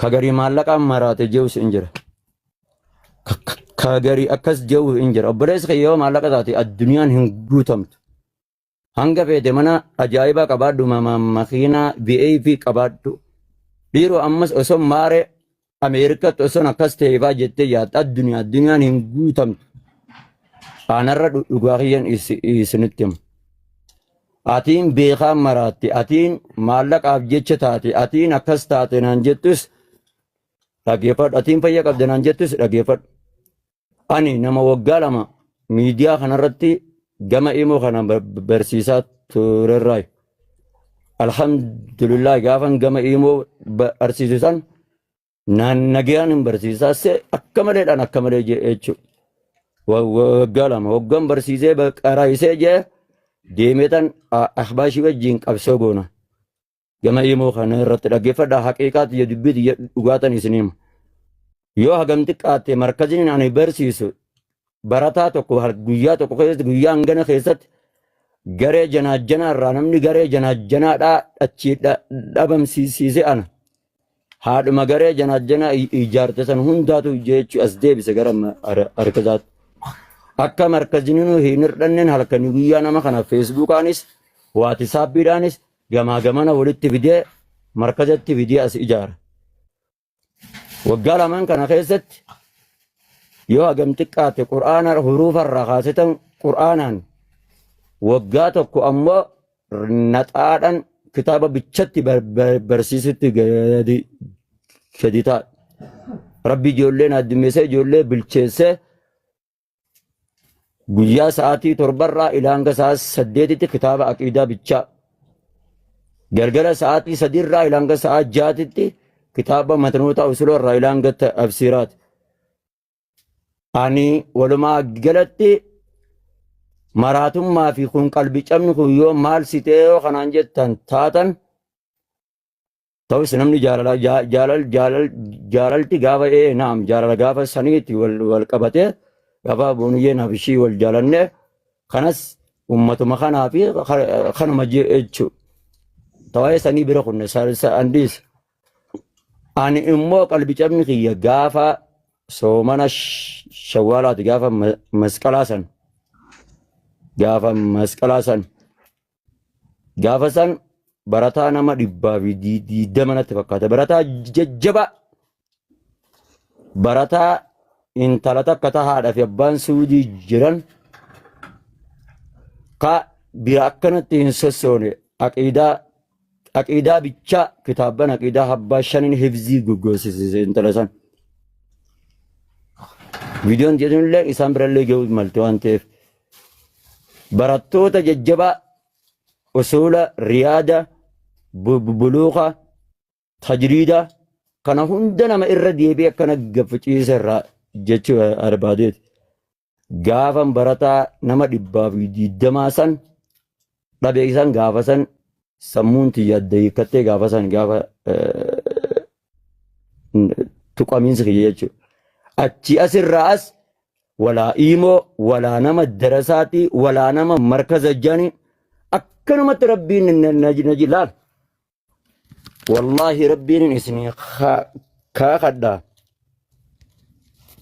kagarii maallaqaan maraate jeus injira kagarii akkas jehu injira obboleessi kiyyoo maallaqa taate addunyaan hin guutamtu hanga feete mana ajaa'ibaa qabaadhu makiinaa VIP qabaadhu dhiiroo ammas osoo maare Ameerikaatti osoo akkas ta'eefaa jettee yaadda addunyaan hin guutamtu aanarra dhugaa kiyyan isinitti himu atiin beekaan maraatti atiin maallaqaaf jecha taate atiin akkas taate naan jettus dhageeffadhu atiin fayya qabda naan jettus dhageeffadhu ani nama waggaa 2 miidiyaa kanarratti gama imoo kana barsiisaa turerraay alhamdulillah gaafan gama imoo barsiisan nagayaan hin barsiisaa se akka malee jechuudha waggaa 2 waggaan barsiisee qaraayisee jee deemeetan ahbaashii wajjin qabsoo goona gama imoo kana irratti dhageeffadha haqiiqaatti ya dubbiiti ya dhugaatan isiniima yoo hagam xiqqaatte markaziin ani barsiisu barataa tokko guyyaa tokko keessatti guyyaa hangana keessatti garee janaajjanaa irraa namni garee janaajjanaadhaa achii dhabamsiisee ana haadhuma garee janaajjanaa ijaarte san hundaatu jechuu as deebise gara harkasaatti akka markaziin hin hirdhanneen halkanii guyyaa nama kana feesbuukaanis waatisaappiidhaanis gamaa gamana walitti fidee markazatti fidee as ijaara waggaa 2 kana keessatti yoo hagam xiqqaate qur'aana huruufarraa kaasetan qur'aanaan waggaa tokko ammoo naxaadhaan kitaaba bichatti barsiisutti gadi ta'a rabbi ijoolleen addummeessee ijoollee bilcheessee guyyaa sa'aatii 7 ilaa hanga sa'aa 8tti kitaaba aqiidaa bichaa galgala sa'aatii 3 ilaa hanga sa'aa 6tti kitaaba matnoota usuloo irraa ilaa hanga tafsiiraati ani walumaa galatti maraatummaa fi kun qalbii cabni kun yoo maal sitee yoo kanaan jettan taatan ta'us namni jaalalti gaafa naam jaalala gaafa saniitti wal qabatee gaafa booniyyee nafishii wal jaalannee kanas ummatuma kanaa fi kanuma jechuudha ta'ee sanii bira kunne andiis ani immoo qalbii cabni kiyya gaafa soomana shawwaalaati gaafa masqalaa san gaafa san barataa nama 120 natti fakkaata barataa jajjaba barataa intala takka ta haadha fi abbaan suudii jiran ka bira akkanatti hin sossoone aqiidaa bichaa kitaaban aqiidaa habbaa 5 hifzii goggoosise intala san viidiyoon jedhunillee isaan birallee ga'uu malte waan ta'eef barattoota jajjabaa usula riyaada buluuqa tajriida kana hunda nama irra deebi'ee akkana gaffachiisa irraa jechuu barbaadeeti gaafan barataa nama 120 san dhabee isan gaafa san sammuun tiyyaadda hiikkattee gaafa san gaafa tuqamiinsi kiyya jechuudha achi asirraas walaa imoo walaa nama darasaati walaa nama markaza jani akkanumatti rabbiin naji laal wallaahi rabbiin isinii kaakadhaa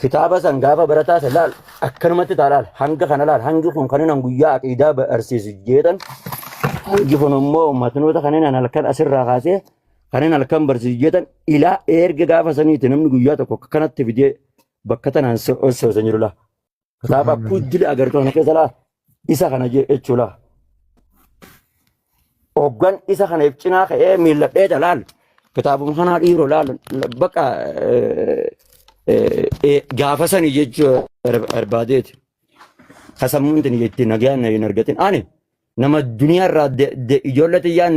kitaaba san gaafa barataa san laal akkanumatti taalaal hanga kana laal hangi kun kanan guyyaa aqiidaa barsiisu jeetan hangi kun immoo matnoota kanan halkan asirraa kaasee kanan halkan barsiisu jeetan ilaa erga gaafa saniiti namni guyyaa tokko kanatti fidee bakka tanaan osoosan jiru laa kitaaba kuddili agartuu kana keessa laa isa kana jechuudha oggan isa kana cinaa ka'ee miilladhee laal kitaabuma kanaa dhiiroo laal bakka gaafa sanii jechuu barbaadeeti kasammuun tini jetti nagaan hin argatin ani nama duniyaa irraa ijoollee xiyyaan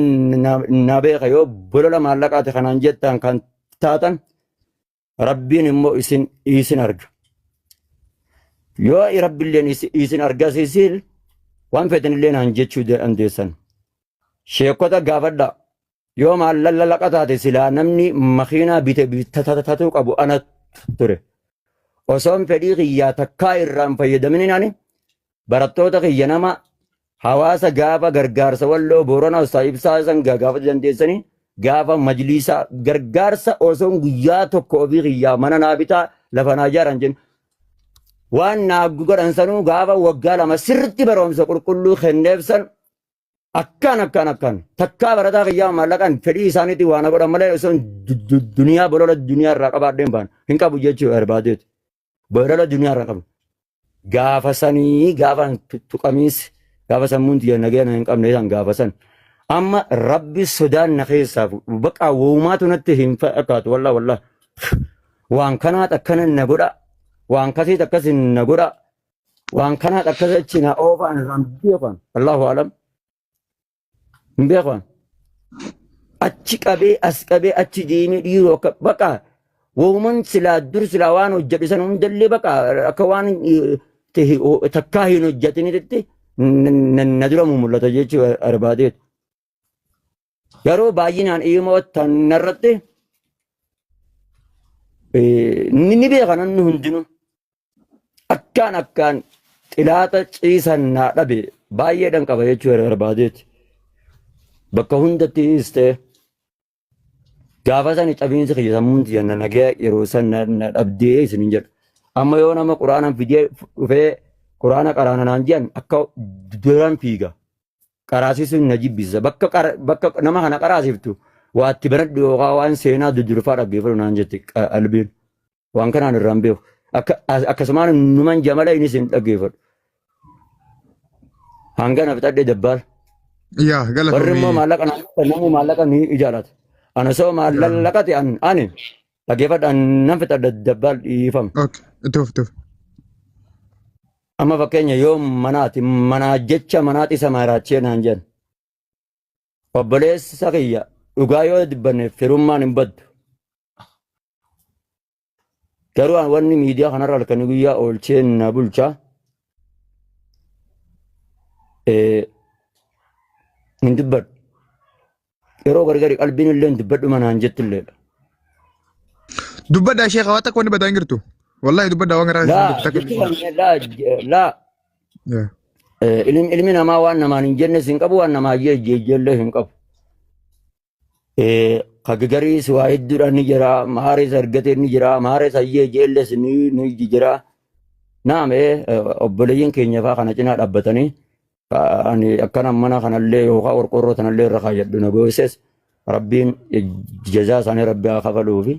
na beeka yoo bolola maallaqaati kanaan jettan kan taatan rabbiin immoo isin arga yoo rabbiilleen isin argasiisin waan fedhanillee naan jechuu dandeessan sheekota gaafadha yoo maallaqa taate silaa namni makiinaa bitatatuu qabu ana ture osoon fedhii kiyyaa takkaa irraan fayyadamin ani barattoota kiyya nama hawaasa gaafa gargaarsa walloo boorana usaa ibsaa san gaafa dandeessanii gaafa majliisa gargaarsa osoon guyyaa tokko ofii xiyyaa mana naa bitaa lafa naa ijaaran jennu waan naa godhan sanuu gaafa waggaa lama sirriitti barumsa qulqulluu kenneefsan akkan takkaa barataa xiyyaa maallaqaan fedhii isaaniitti waan godhan malee osoon duniyaa bolola duniyaa irraa qabaadheen baan hin qabu jechuu barbaadeetu bolola duniyaa irraa qabu gaafa sanii gaafa tuqamiis gaafa sammuun xiyya nageenya hin qabne isaan gaafa san amma rabbi sodaan na keessaaf baqa waumaatu natti hin fakkaatu wallaa waan kanaat akkana na godha waan kasiit akkasin na godha waan kanaat akkas achi na oofaan irraan beekan allahu alam hin beekan achi qabee as qabee achi deemee dhiiroo akka baqa wauman silaa dur silaa waan hojjedhe san hundallee baqa akka waan takkaa hin hojjetinitti na dura mul'ata jechuu barbaadeetu. Garuu baay'inaan immoo tanarratti ni beekan namni hundinuu akkaan xilaata ciisan naa dhabe baay'eedhaan qaba jechuu barbaadeeti. Bakka hundattis ta'e gaafa sani cabiinsi kiyya sammuun xiyyanna nagaya yeroo san na dhabdee isin jedhu. Amma yoo nama quraanaan fidee dhufee quraana qaraana naan jedhan akka duraan fiiga. Qaraasisuun na jibbisa bakka nama kana qaraasiftu waatti banadhu yookaan waan seenaa dudurfaa dhaggeeffatu naan jetti qalbiin waan kanaan irraan beeku akkasumaan numan jamala innis hin dhaggeeffatu hanga na fixadhee dabbaal warri immoo maallaqa namni maallaqa ni ijaalata ana soo maallaqati ani dhaggeeffadhaan nan fixadha dabbaal dhiifama. Amma fakkeenya yoo manaa jecha manaati isa maraachee naan jedhan obboleessa kiyya dhugaa yoo dubbanne firummaan hin baddu garuu wanni miidiyaa kanarra halkanii guyyaa oolchee na bulchaa hin dubbadhu yeroo gargari qalbiin illee hin dubbadhu manaan jettillee dubbadhaa ishee qabaata akka wanni badaa hin jirtu. والله دبدا وانا لا ilmi namaa waan namaan hin jenne sin qabu waan namaa jeejellee hin qabu kagagariis waa hedduudhaan ni jira maarees argatee ni jira maarees hayyee jeelles ni jira naam obboleeyyiin keenya faa kana cinaa dhaabbatanii akkana mana kanallee yookaan qorqorroo tanallee irra kaayyadhu na goosees rabbiin jazaa isaanii rabbi haa kafaluufi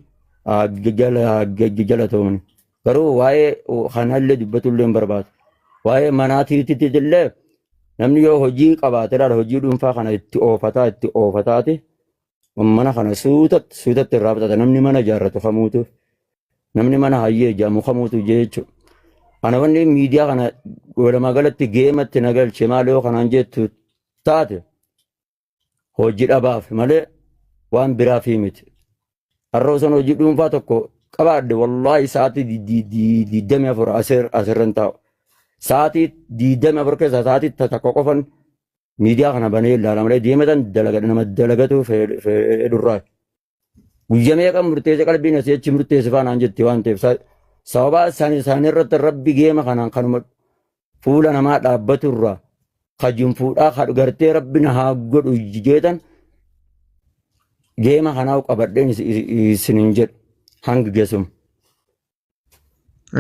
gala toomni garuu waa'ee kanallee dubbatullee hin barbaadu. Waa'ee manaatiitti illee namni yoo hojii qabaate hojii dhuunfaa kana itti oofataati mana kana suutatti irraa bitata namni mana ijaarratu kamuutuuf namni mana hayyee ijaamu kamuutu jechuudha. Ana wanni miidiyaa kana walumaa galatti geematti nagalche maal yoo kanaan jettu taate hojii dhabaaf malee waan biraaf miti. Har'a osoo hojii dhuunfaa tokko qabaadde wallaahi sa'aatii 24 asirran taa'u. Sa'aatii 24 keessa sa'aatii takka qofan miidiyaa kana banee ilaala malee deematan nama dalagatu fedhurraa. Guyyaa meeqa murteessee qalbiin asii achi murteesse faanaan jetti waan ta'eef sababa isaanii irratti rabbi geema kanaan kanuma fuula namaa dhaabbatu irraa kajin fuudhaa gartee rabbi na haa godhu jeetan geema kanaa qabadheen isinin jedhu hanga geessum.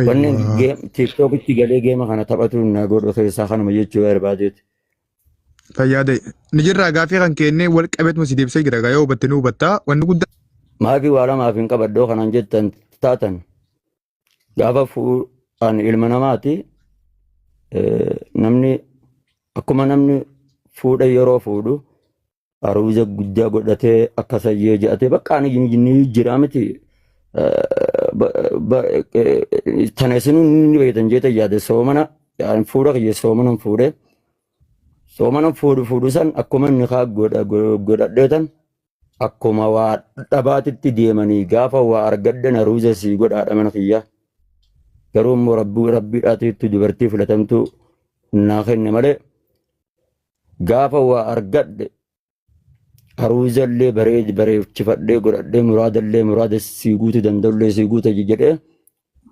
Wanni tiiktookitti galee geema kana taphatu na godhu keessaa kanuma jechuu barbaadeeti. Fayyaade ni jirraa gaafii kan kennee wal qabeetuma si deebisee jira yoo hubatte ni hubattaa wanni guddaa. Maafii waa lamaaf hin qabaddoo kanaan jettan taatan gaafa fuudhaan ilma namaati namni akkuma namni fuudha yeroo fuudhu aruuza guddaa godhatee akka sayyee jedhatee bakka ni jira miti. Taneessinuu ni beektan jeeta yaade soomana fuudha kiyya soomana fuudhu san akkuma inni kaa godhadheetan akkuma waa dhabaatitti deemanii gaafa waa argaddan aruuza sii godhaadha mana kiyya garuu immoo rabbiidhaatiitti dubartii filatamtu naa kenne malee gaafa waa argadde aruuzallee bareechifadhee godhadhee muraada sii guutuu danda'ullee sii guuta jedhee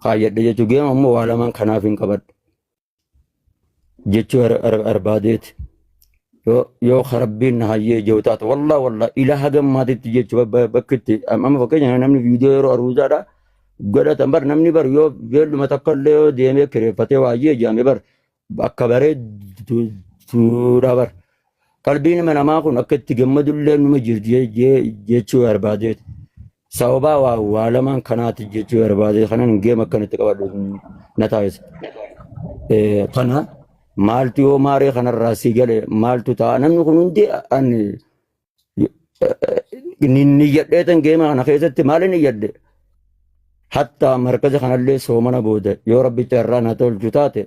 kaayyadhe jechuu geema immoo waa lamaan kanaaf hin qabadhu jechuu barbaadeeti. yoo rabbiin na hayyee jawtaata wallah ilaha gammaatitti jechuudha bakkitti amma fakkeenya namni viidiyoo yeroo aruusaadha godhatan bar namni bar yoo beelluma takka illee yoo deemee kireeffatee waayyee jaame bar akka bareeduudha bar qalbiin nama namaa kun akka itti gammadullee numa jirti jechuu barbaadeeti sababaa waa lamaan kanaati jechuu barbaadee kanan geema akkanatti qabadhu na taasisa kana maaltu yoo maaree kanarraa si gale maaltu ta'a namni kun hundi ni yadheetan geema kana keessatti maali ni yadde hatta markaza kanallee soomana booda yoo rabbicha irraa na tolchu taate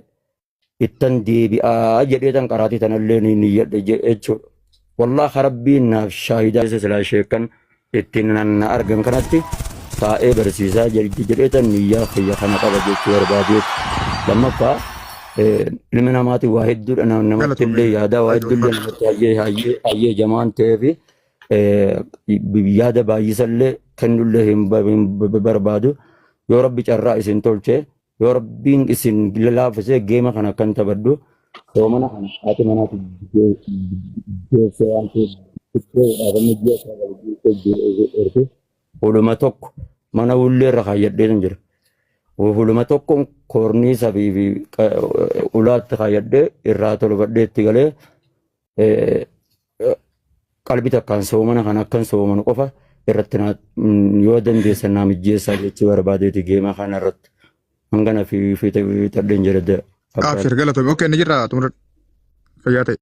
ittan deebi'aa jedheetan qaraatii tanallee ni yadde jechuudha wallaahi rabbiin naaf shaahidaa silaa sheekan ittiin na argan kanatti taa'ee barsiisaa jedheetan niyyaa fayya kana qaba jechuu barbaadeeti lammaffaa ilmi namaati waa hedduudha namatti illee yaadaa waa hedduullee namatti hayyee jamaan ta'ee fi yaada baay'isallee kennullee hin barbaadu yoo rabbi carraa isin tolchee yoo rabbiin isin laafisee geema kana kan taphadhu soomana kana haati manaati geessee waan ta'eef huluma tokko mana ullee irra kaayyadhee jira. Huluma tokko koorniisa fi ulaatti kaayyadhee irraa tolfadhee itti galee qalbii takkaan soomana kan akkan soomanu qofa irratti yoo dandeessan naa mijjeessaa jechuu barbaadeeti geema kana irratti hangana fi tadheen jedhedde. Qaaf shirgala tobe okkee inni jirraa xumura fayyaa ta'e.